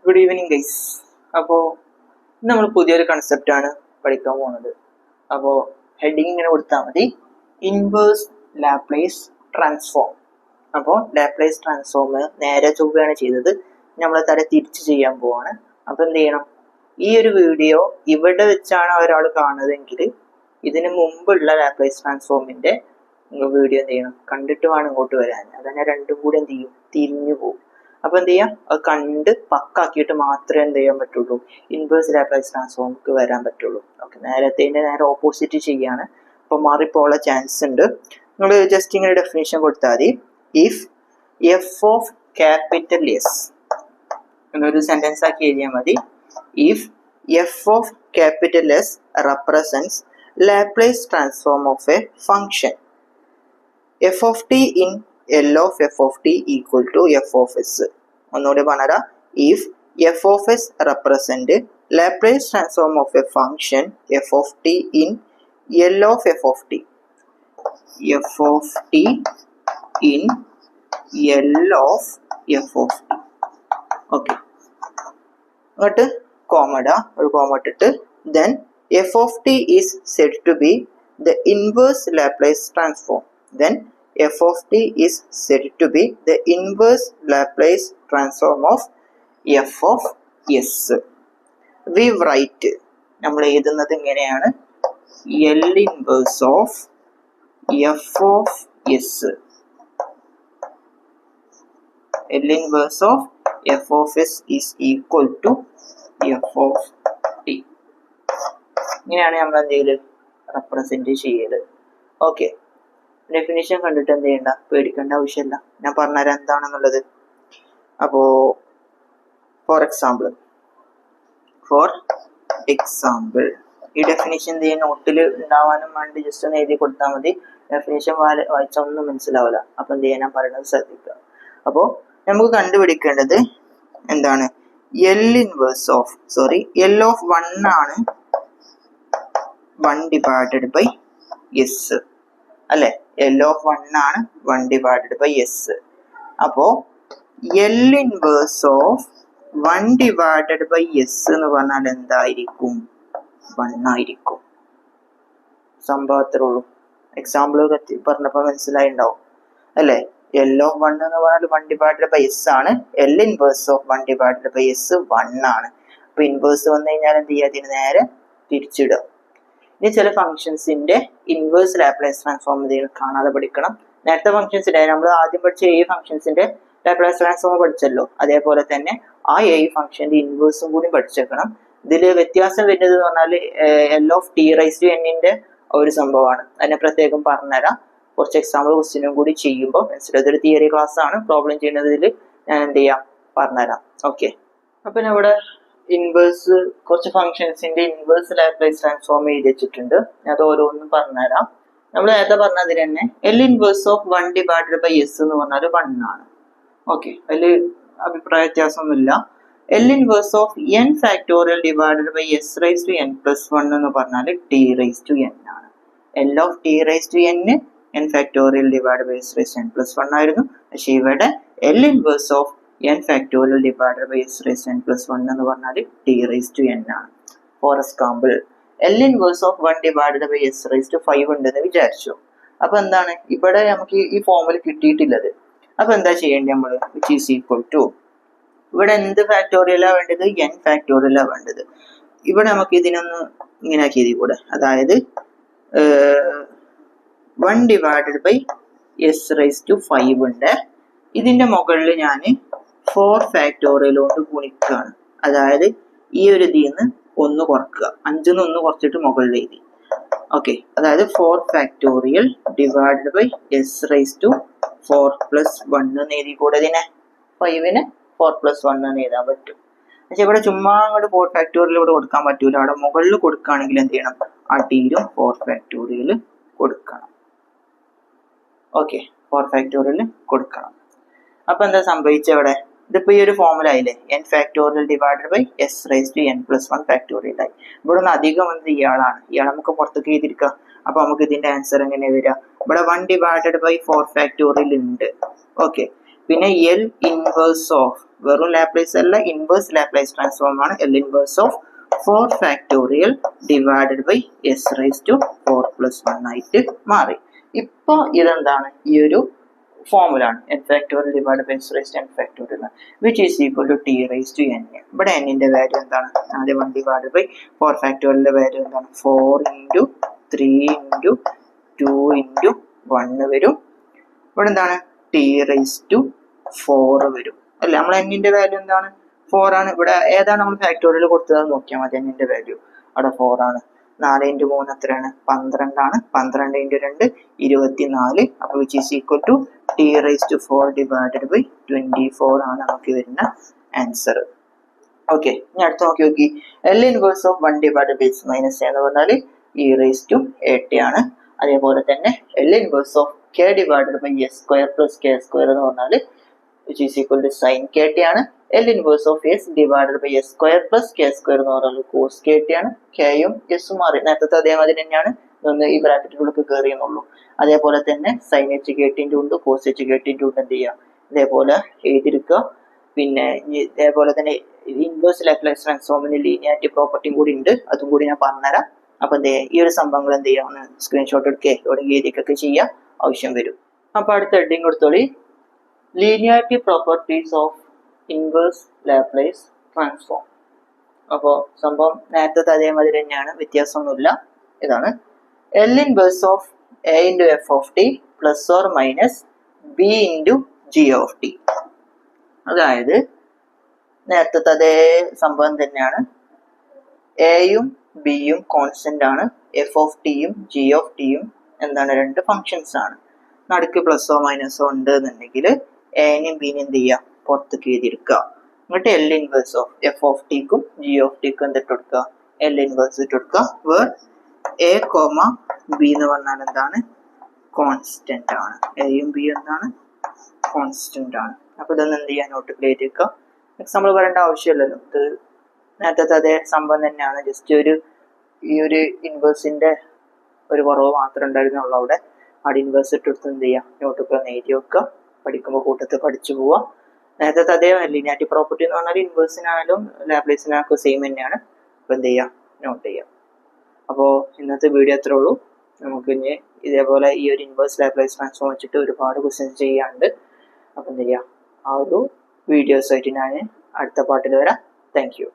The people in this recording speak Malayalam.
Good evening guys. അപ്പോൾ നമ്മൾ പുതിയൊരു കൺസെപ്റ്റാണ് പഠിക്കാൻ പോകുന്നത്. അപ്പോൾ ഹെഡിങ് ഇങ്ങനെ കൊടുത്താൽ മതി, ഇൻവേഴ്സ് ലാപ്ലേസ് ട്രാൻസ്ഫോം. അപ്പോൾ ലാപ്ലേസ് ട്രാൻസ്ഫോം നേരെ ചൊവ്വയാണ് ചെയ്തത്, നമ്മൾ തല തിരിച്ച് ചെയ്യാൻ പോവാണ്. അപ്പോൾ എന്ത് ചെയ്യണം, ഈ ഒരു വീഡിയോ ഇവിടെ വെച്ചാണ് ഒരാൾ കാണുന്നതെങ്കിൽ ഇതിന് മുമ്പുള്ള ലാപ്ലേസ് ട്രാൻസ്ഫോമിൻ്റെ വീഡിയോ എന്ത് ചെയ്യണം, കണ്ടിട്ട് വേണം ഇങ്ങോട്ട് വരാൻ. അതന്നെ രണ്ടും കൂടി എന്ത് ചെയ്യും, തിരിഞ്ഞു പോകും. അപ്പോൾ എന്ത് ചെയ്യാം, അത് കണ്ട് പക്കാക്കിയിട്ട് മാത്രമേ എന്ത് ചെയ്യാൻ പറ്റുള്ളൂ, ഇൻവേഴ്സ് ലാപ്ലേസ് ട്രാൻസ്ഫോമിക്ക് വരാൻ പറ്റുള്ളൂ. ഓക്കെ, നേരെ ഓപ്പോസിറ്റ് ചെയ്യാണ്. അപ്പോൾ മാറിപ്പോയുള്ള ചാൻസ് ഉണ്ട്. നിങ്ങൾ ജസ്റ്റ് ഇങ്ങനെ ഡെഫിനേഷൻ കൊടുത്താൽ മതി, if F of capital S എന്നൊരു സെന്റൻസ് ആക്കി എഴുതിയാൽ മതി. If F of capital S represents Laplace transform of A function F of T in L of f of t equal to f of s. ഒന്നുകൂടി പറഞ്ഞാ, if f of s represent Laplace transform of a function f of t in L of f of t, f of t in L of f of t. Okay, അങ്ങോട്ട് ഒരു കോമ ഇട്ടിട്ട് then f of t is said to be the inverse Laplace transform. Then f of t is said to be the inverse Laplace transform of f of s. We write, നമ്മൾ എഴുതുന്നത് ഇങ്ങനെയാണ്, L inverse of f of s. L inverse of f of s is equal to f of t. ഇങ്ങനെയാണ് നമ്മൾ എന്തെങ്കിലും റെപ്രസെന്റ് ചെയ്യല്. ഓക്കെ, ഡെഫിനിഷൻ കണ്ടിട്ട് എന്ത് ചെയ്യണ്ട, പേടിക്കേണ്ട ആവശ്യമില്ല, ഞാൻ പറഞ്ഞുതരാം എന്താണെന്നുള്ളത്. അപ്പോൾ ഫോർ എക്സാമ്പിൾ ഈ ഡെഫിനിഷൻ എന്ത് ചെയ്യാൻ നോട്ടിൽ ഉണ്ടാവാനും വേണ്ടി ജസ്റ്റ് ഒന്ന് എഴുതി കൊടുത്താൽ മതി. ഡെഫിനിഷൻ വായിച്ചാൽ ഒന്നും മനസ്സിലാവില്ല. അപ്പോൾ എന്ത് ചെയ്യാൻ ഞാൻ പറയുന്നത് ശ്രദ്ധിക്കുക. അപ്പോൾ നമുക്ക് കണ്ടുപിടിക്കേണ്ടത് എന്താണ്, L ഓഫ് 1 ആണ് 1 ഡിവൈഡഡ് ബൈ എസ് അല്ലെ. L of 1 ആണ് 1 ഡിവൈഡഡ് ബൈ എസ്. അപ്പോ L inverse of 1 divided by s എന്ന് പറഞ്ഞാൽ എന്തായിരിക്കും, 1 ആയിരിക്കും. സംഭവത്രേ ഉള്ളൂ. എക്സാമ്പിൾ പറഞ്ഞപ്പോൾ മനസ്സിലായിണ്ടാവും അല്ലെ. L of 1 എന്ന് പറഞ്ഞാൽ 1 ഡിവൈഡഡ് ബൈ എസ് ആണ്. L inverse of 1 divided by s 1 ആണ്. അപ്പൊ ഇൻവേഴ്സ് വന്നു കഴിഞ്ഞാൽ എന്ത് ചെയ്യുക, അതിന് നേരെ തിരിച്ചിടുക. ഇനി ചില ഫംഗ്ഷൻസിന്റെ ഇൻവേഴ്സ് ലാപ്ലേസ് ട്രാൻസ്ഫോം കാണാതെ പഠിക്കണം. നേരത്തെ ഫംഗ്ഷൻസിന്റെ നമ്മൾ ആദ്യം പഠിച്ച A ഫംഗ്ഷൻസിന്റെ ലാപ്ലേസ് ട്രാൻസ്ഫോം പഠിച്ചല്ലോ, അതേപോലെ തന്നെ ആ A ഫംഗ്ഷന്റെ ഇൻവേഴ്സും കൂടി പഠിച്ചേക്കണം. ഇതിൽ വ്യത്യാസം വരുന്നത് എന്ന് പറഞ്ഞാൽ L of t raise to n ഒരു സംഭവമാണ്. അതിനെ പ്രത്യേകം പറഞ്ഞുതരാം. കുറച്ച് എക്സാമ്പിൾ ക്വസ്റ്റ്യനും കൂടി ചെയ്യുമ്പോൾ മനസ്സിലായി. ഇതൊരു തിയറി ക്ലാസ് ആണ്. പ്രോബ്ലം ചെയ്യുന്നതിൽ ഞാൻ എന്ത് ചെയ്യാം, പറഞ്ഞുതരാം. ഓക്കെ, അപ്പൊ ഇവിടെ ഇൻവേഴ്സ് കുറച്ച് ഫംഗ്ഷൻസിന്റെ ഇൻവേഴ്സ് ലാപ്ലേസ് ട്രാൻസ്ഫോം എഴുതി വെച്ചിട്ടുണ്ട്. ഞാൻ അത് ഓരോന്നും പറഞ്ഞുതരാം. നമ്മൾ നേരത്തെ പറഞ്ഞതിൽ തന്നെ L inverse of 1 divided by s എന്ന് പറഞ്ഞാൽ 1 ആണ്. ഓക്കെ, അതിൽ അഭിപ്രായ വ്യത്യാസമൊന്നുമില്ല. L inverse of n factorial divided by s raise to n plus 1 എന്ന് പറഞ്ഞാൽ t റൈസ് ടു n ആണ്. L of t raise to n factorial divide by s raise to n plus 1 ആയിരുന്നു. പക്ഷേ ഇവിടെ L inverse of n factorial divided by s raise to n plus 1 എന്ന് പറഞ്ഞാൽ t റൈസ് ടു n ആണ്. For example L inverse of 1 divided by s raise to 5 ഉണ്ടെന്ന് വിചാരിച്ചു. അപ്പൊ എന്താണ് ഇവിടെ നമുക്ക് ഈ ഫോമിൽ കിട്ടിയിട്ടില്ലത്. അപ്പൊ എന്താ ചെയ്യേണ്ടത് നമ്മൾ, വിച്ച് ഈസ് ഈക്വൽ ടു, ഇവിടെ എന്ത് ഫാക്ടോറിയലാ വേണ്ടത്, n ഫാക്ടോറിയലാ വേണ്ടത്. ഇവിടെ നമുക്ക് ഇതിനൊന്ന് ഇങ്ങനെ ആക്കി എഴുതി കൂടെ, അതായത് 1 divided by s raise to 5 ഉണ്ട്. ഇതിന്റെ മുകളിൽ ഞാൻ 4 ഫാക്ടോറിയൽ കൊണ്ട് ഗുണിക്കുകയാണ്. അതായത് ഈ ഒരു ഇതിന്ന് 1 കുറക്കുക, 5 1 കുറച്ചിട്ട് മുകളിൽ എഴുതി. ഓക്കെ, അതായത് 4 factorial divided by s raise to 4 plus 1 എന്ന് എഴുതി കൂടെ. ഇതിനെ 5ന് 4 പ്ലസ് 1 എന്ന് എഴുതാൻ പറ്റും. പക്ഷെ ഇവിടെ ചുമ്മാ അങ്ങോട്ട് 4 ഫാക്ടോറിയൽ ഇവിടെ കൊടുക്കാൻ പറ്റൂല. അവിടെ മുകളിൽ കൊടുക്കുകയാണെങ്കിൽ എന്ത് ചെയ്യണം, ആ ടീലും 4 ഫാക്ടോറിയൽ കൊടുക്കണം. ഓക്കെ, 4 ഫാക്ടോറിയൽ കൊടുക്കണം. അപ്പൊ എന്താ സംഭവിച്ചവിടെ, ഇതിപ്പോ ഈ ഒരു ഫോമിലായില്ലേ, n factorial divided by s raise to n plus 1 factorial ആയി. ഇവിടെ നിന്ന് അധികം വന്നത് ഇയാളാണ്. ഇയാളെ നമുക്ക് പുറത്തേക്ക് എഴുതിയിരിക്കാം. അപ്പൊ നമുക്ക് ഇതിന്റെ ആൻസർ എങ്ങനെ വരിക, ഇവിടെ 1 ഡിവൈഡഡ് ബൈ 4 ഫാക്ടോറിയൽ ഉണ്ട്. ഓക്കെ, പിന്നെ L ഇൻവേഴ്സ് ഓഫ് വെറും ലാപ്ലേസ് അല്ല, ഇൻവേഴ്സ് ലാപ്ലേസ് ട്രാൻസ്ഫോം ആണ്. L inverse of 4 factorial divided by s raise to 4 plus 1 ആയിട്ട് മാറി. ഇപ്പൊ ഇതെന്താണ്, ഈ ഒരു ഫോർമുല ആണ്, n factorial divide by s raise to n factorial, which is equal to t raise to n. ഇവിടെ n ന്റെ വാല്യൂ എന്താണ്, ആദ്യം 1 ഡിവൈഡ് ബൈ 4 ഫാക്ടോറിയലിന്റെ വാല്യൂ എന്താണ്, 4 ഇൻറ്റു 3 ഇൻറ്റു 2 ഇൻറ്റു 1 വരും. ഇവിടെ എന്താണ്, t റൈസ് ടു 4 വരും അല്ലെ. നമ്മൾ n ന്റെ വാല്യൂ എന്താണ്, 4 ആണ്. ഇവിടെ ഏതാണ് നമ്മൾ ഫാക്ടോറിയൽ കൊടുത്തത് നോക്കിയാൽ മതി. n ന്റെ വാല്യൂ അവിടെ 4 ആണ്. 4 ഇൻറ്റു 3 എത്രയാണ്, 12 ആണ്. 12 ഇൻറ്റു 2 24. അപ്പോൾ which is equal to t raise to 4 divided by 24 ആണ് നമുക്ക് വരുന്ന ആൻസർ. ഓക്കെ, ഇനി അടുത്ത് നോക്കി. L inverse of 1 divided by s minus എന്ന് പറഞ്ഞാൽ e റൈസ് ടു 8 ആണ്. അതേപോലെ തന്നെ L inverse of k divided by s square plus k square എന്ന് പറഞ്ഞാൽ which is equal to sine kt ആണ്. L inverse of s divided by s square plus k square എന്ന് പറഞ്ഞാൽ കോസ് kt ആണ്. kയും s മാറി, നേരത്തെ അതേമാതിരി തന്നെയാണ്, ഒന്ന് ഈ ബ്രാക്കറ്റുകൾക്ക് കയറിയെന്നുള്ളൂ. അതേപോലെ തന്നെ സൈൻ h kt ഉണ്ട്, കോസ് h kt ഉണ്ട്. എന്ത് ചെയ്യുക, ഇതേപോലെ എഴുതിയെടുക്കുക. പിന്നെ ഇതേപോലെ തന്നെ ഇൻവേഴ്സ് ലാപ്ലേസ് ട്രാൻസ്ഫോമിന് ലീനിയാരിറ്റി പ്രോപ്പർട്ടിയും കൂടി ഉണ്ട്, അതും കൂടി ഞാൻ പറഞ്ഞുതരാം. അപ്പൊ എന്ത് ചെയ്യുക, ഈ ഒരു സംഭവങ്ങൾ എന്ത് ചെയ്യുക, ഒന്ന് സ്ക്രീൻഷോട്ട് എടുക്കുക, എവിടെയെങ്കിലും എഴുതിയൊക്കെ ചെയ്യാൻ ആവശ്യം വരും. അപ്പൊ അടുത്ത ഹെഡിങ് കൊടുത്തോളി, linearity properties of inverse Laplace transform. അപ്പോൾ സംഭവം നേരത്തെ അതേമാതിരി തന്നെയാണ്, വ്യത്യാസമൊന്നുമില്ല. ഇതാണ് L inverse of a into F of T plus or minus B into G of T. അതായത് നേരത്തെ അതേ സംഭവം തന്നെയാണ്. എയും ബിയും കോൺസ്റ്റന്റ് ആണ്, എഫ് ഓഫ് ടിയും ജി ഓഫ് ടിയും എന്താണ്, രണ്ട് ഫങ്ഷൻസ് ആണ്. നടുക്ക് പ്ലസോ മൈനസോ ഉണ്ട് എന്നുണ്ടെങ്കിൽ എനെയും ബിനെയും എന്ത് ചെയ്യുക, പുറത്തേക്ക് എഴുതിയെടുക്കുക. എന്നിട്ട് L inverse of F of ടിക്കും ജി ഓഫ് ടിക്കും എന്തിട്ട് കൊടുക്കുക, L ഇൻവേഴ്സ് ഇട്ട് കൊടുക്കുക. വേർ എ കോമ ബി എന്ന് പറഞ്ഞാൽ എന്താണ്, കോൺസ്റ്റന്റ് ആണ്. എയും ബിയും എന്താണ്, കോൺസ്റ്റന്റ് ആണ്. അപ്പൊ ഇതൊന്നും എന്ത് ചെയ്യാൻ, നോട്ടിൽ എഴുതിയേക്കുക. എക്സാമ്പിൾ പറയേണ്ട ആവശ്യമില്ലല്ലോ, ഇത് നേരത്തെ അതേ സംഭവം തന്നെയാണ്. ജസ്റ്റ് ഈ ഒരു ഇൻവേഴ്സിന്റെ ഒരു കുറവ് മാത്രമേ ഉണ്ടായിരുന്നുള്ളൂ. അവിടെ ഇൻവേഴ്സ് ഇട്ടെടുത്ത് എന്ത് ചെയ്യുക, നോട്ടൊക്കെ ഒന്ന് എഴുതി വെക്കുക. പഠിക്കുമ്പോൾ കൂട്ടത്തിൽ പഠിച്ചു പോവുക. നേരത്തെ അതേ ലീനിയാരിറ്റി പ്രോപ്പർട്ടി എന്ന് പറഞ്ഞാൽ ഇൻവേഴ്സിനായാലും ലാപ്ലേസിനായാലും സെയിം തന്നെയാണ്. അപ്പോൾ എന്ത് ചെയ്യുക, നോട്ട് ചെയ്യുക. അപ്പോൾ ഇന്നത്തെ വീഡിയോ അത്രേ ഉള്ളൂ. നമുക്ക് ഇനി ഇതേപോലെ ഈ ഒരു ഇൻവേഴ്സ് ലാപ്ലേസ് ട്രാൻസ്ഫോം വെച്ചിട്ട് ഒരുപാട് ക്വസ്റ്റ്യൻസ് ചെയ്യാനുണ്ട്. അപ്പോൾ എന്ത് ചെയ്യുക, ആ ഒരു വീഡിയോസായിട്ട് ഞാൻ അടുത്ത പാട്ടിൽ വരാം. Thank you.